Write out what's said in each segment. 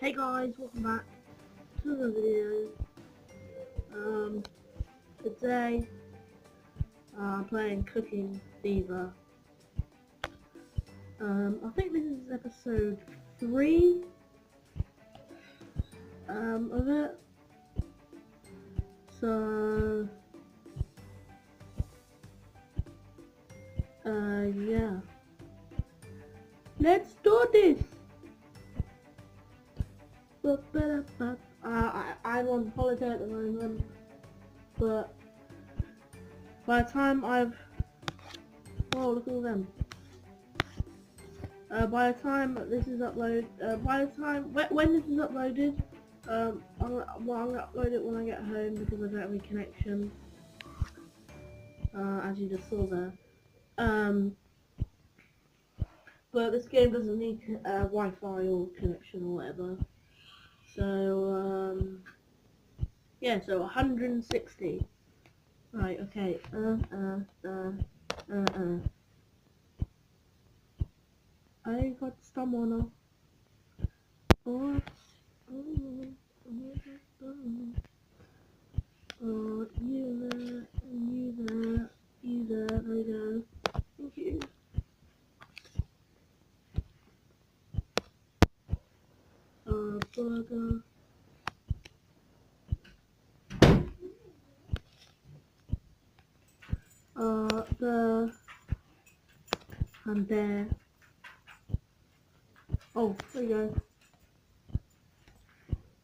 Hey guys, welcome back to another video. Today I'm playing Cooking Fever. I think this is episode 3 of it. So yeah. Let's do this! I'm on holiday at the moment, but by the time I've... Oh, look at all them. By the time this is uploaded, when this is uploaded, I'm gonna upload it when I get home because I don't have any connection, as you just saw there. But this game doesn't need Wi-Fi or connection or whatever. So, yeah, so 160. Right, okay. I got someone. Oh, you there, there we go. Thank you. Burger. And there. Oh, there you go.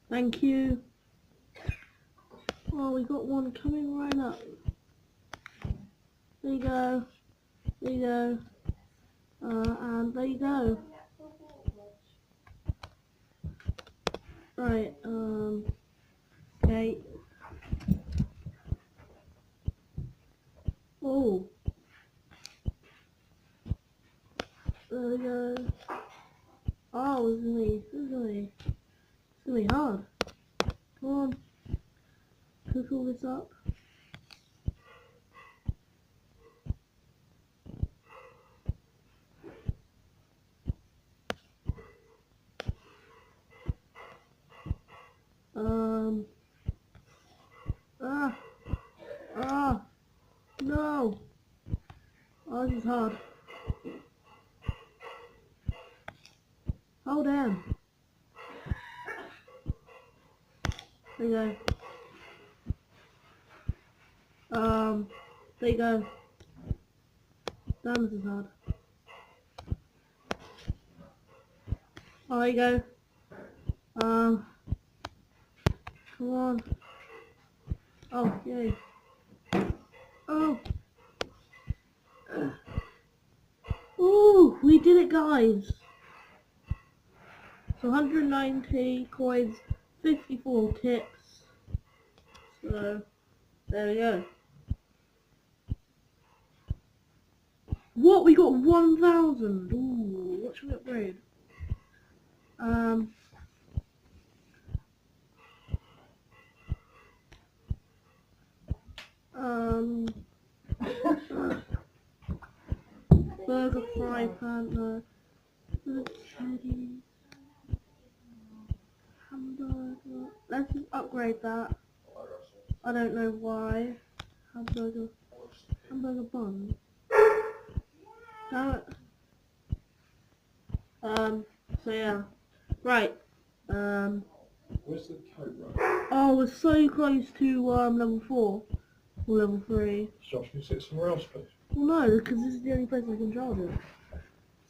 Thank you. Oh, we got one coming right up. There you go. There you go. And there you go. Right, okay. Oh. There we go. Oh, this is gonna be hard. Come on. Cook all this up. No. Oh, this is hard. Oh, damn. There you go. There you go. Damn, this is hard. Oh, there you go. Come on. Oh, yay. Oh. Ooh, we did it, guys. So 190 coins, 54 tips. So there we go. What? We got 1,000. Ooh, what should we upgrade? Burger, fry pan, hamburger. Let's just upgrade that. I don't know why. Hamburger bun. Damn it. So yeah. Right. Where's the code, right? Oh, we're so close to level 4 or level 3. Josh, can you sit somewhere else, please? Well, no, because this is the only place I can charge it.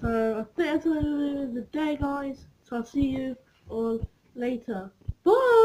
So I think that's the end of the day, guys. So I'll see you all later. Bye.